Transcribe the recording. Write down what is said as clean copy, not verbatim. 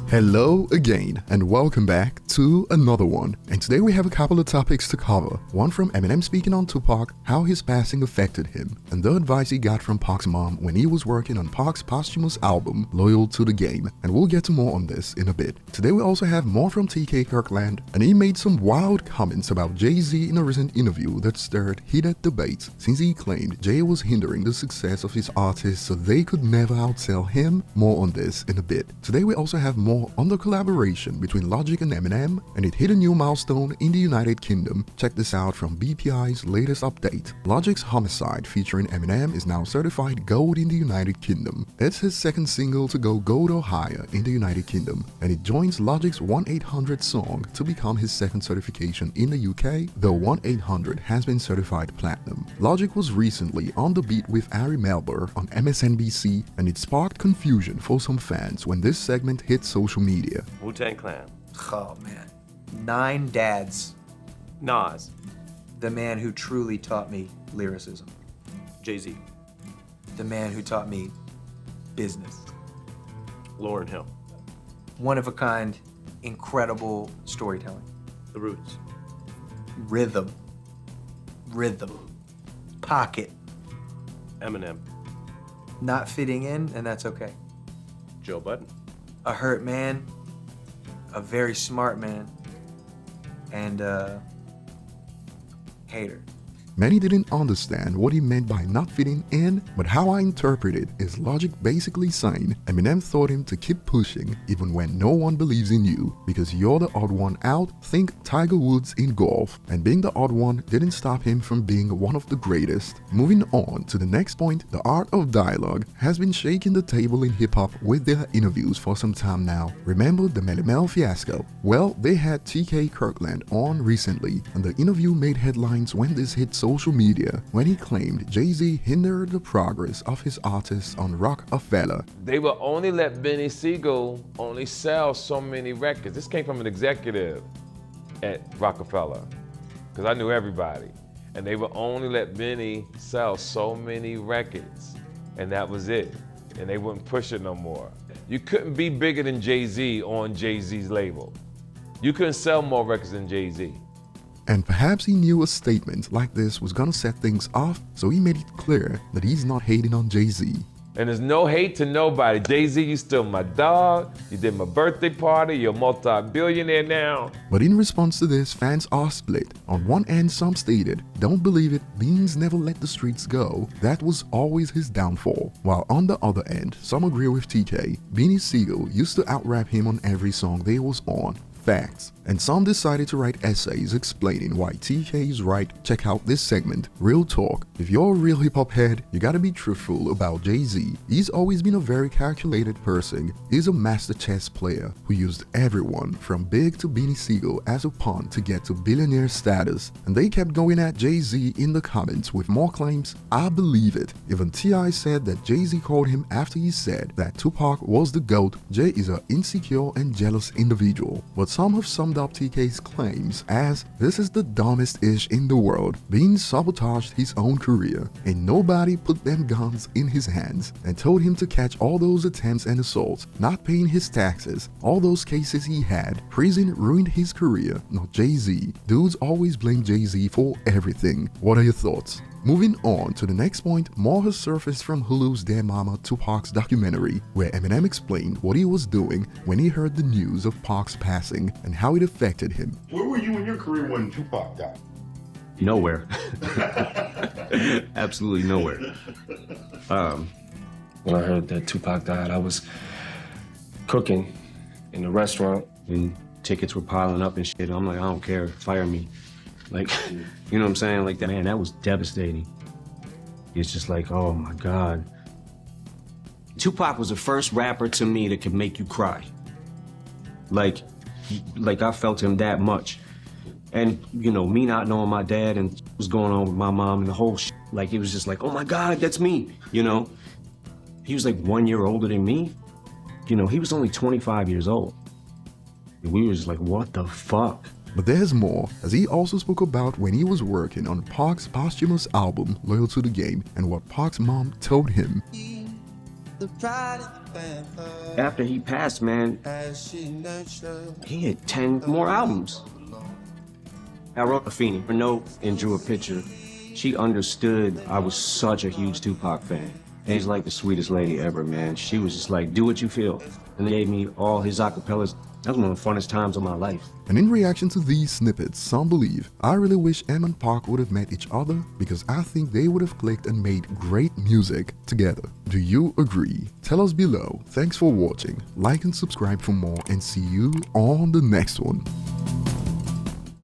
Hello again and welcome back to another one, and today we have a couple of topics to cover. One from Eminem speaking on Tupac, how his passing affected him, and the advice he got from Pac's mom when he was working on Pac's posthumous album Loyal to the Game, and we'll get to more on this in a bit. Today we also have more from TK Kirkland, and he made some wild comments about Jay-Z in a recent interview that stirred heated debates since he claimed Jay was hindering the success of his artists so they could never outsell him. More on this in a bit. Today we also have more on the collaboration between Logic and Eminem, and it hit a new milestone in the United Kingdom. Check this out from BPI's latest update. Logic's Homicide featuring Eminem is now certified gold in the United Kingdom. It's his second single to go gold or higher in the United Kingdom, and it joins Logic's 1-800 song to become his second certification in the UK, though 1-800 has been certified platinum. Logic was recently on the beat with Ari Melber on MSNBC, and it sparked confusion for some fans when this segment hit social media. Wu-Tang Clan. Oh man. 9 dads. Nas. The man who truly taught me lyricism. Jay-Z. The man who taught me business. Lauryn Hill. One of a kind, incredible storytelling. The Roots. Rhythm. Pocket. Eminem. Not fitting in, and that's okay. Joe Budden. A hurt man, a very smart man, and a hater. Many didn't understand what he meant by not fitting in, but how I interpret it is Logic basically saying Eminem taught him to keep pushing even when no one believes in you, because you're the odd one out. Think Tiger Woods in golf, and being the odd one didn't stop him from being one of the greatest. Moving on to the next point, the art of dialogue has been shaking the table in hip-hop with their interviews for some time now. Remember the Melle Mel fiasco? Well, they had TK Kirkland on recently, and the interview made headlines when this hit social media when he claimed Jay-Z hindered the progress of his artists on Roc-A-Fella. They will only let Benny Siegel only sell so many records. This came from an executive at Roc-A-Fella, because I knew everybody. And they would only let Benny sell so many records, and that was it. And they wouldn't push it no more. You couldn't be bigger than Jay-Z on Jay-Z's label. You couldn't sell more records than Jay-Z. And perhaps he knew a statement like this was gonna set things off, so he made it clear that he's not hating on Jay-Z. And there's no hate to nobody. Jay-Z, you still my dog. You did my birthday party. You're a multi-billionaire now. But in response to this, fans are split. On one end, some stated, "Don't believe it, Beans never let the streets go. That was always his downfall." While on the other end, some agree with TK. Beanie Siegel used to out-rap him on every song they was on. Facts. And some decided to write essays explaining why TK is right. Check out this segment, Real Talk. If you're a real hip-hop head, you gotta be truthful about Jay-Z. He's always been a very calculated person. He's a master chess player who used everyone from Big to Beanie Siegel as a pawn to get to billionaire status. And they kept going at Jay-Z in the comments with more claims. I believe it. Even T.I. said that Jay-Z called him after he said that Tupac was the GOAT. Jay is an insecure and jealous individual. But some have summed up TK's claims as, "This is the dumbest ish in the world. Beans sabotaged his own career, and nobody put them guns in his hands and told him to catch all those attempts and assaults, not paying his taxes, all those cases he had. Prison ruined his career, not Jay-Z. Dudes always blame Jay-Z for everything." What are your thoughts? Moving on to the next point, more has surfaced from Hulu's Dear Mama Tupac's documentary, where Eminem explained what he was doing when he heard the news of Pac's passing and how it affected him. Where were you in your career when Tupac died? Nowhere. Absolutely nowhere. When I heard that Tupac died, I was cooking in a restaurant. And tickets were piling up and shit. I'm like, I don't care, fire me. Like, you know what I'm saying? Like, man, that was devastating. It's just like, oh my God. Tupac was the first rapper to me that could make you cry. Like I felt him that much. And, you know, me not knowing my dad and what was going on with my mom and the whole shit, like, it was just like, oh my God, that's me, you know? He was like 1 year older than me. You know, he was only 25 years old. And we were just like, what the fuck? But there's more, as he also spoke about when he was working on Pac's posthumous album Loyal to the Game and what Pac's mom told him. After he passed, man, he had 10 more albums. I wrote a Feeney a note and drew a picture. She understood I was such a huge Tupac fan. And he's like the sweetest lady ever, man. She was just like, do what you feel. And they gave me all his acapellas. That was one of the funnest times of my life. And in reaction to these snippets, some believe, I really wish Em and Pac would have met each other because I think they would have clicked and made great music together. Do you agree? Tell us below. Thanks for watching. Like and subscribe for more and see you on the next one.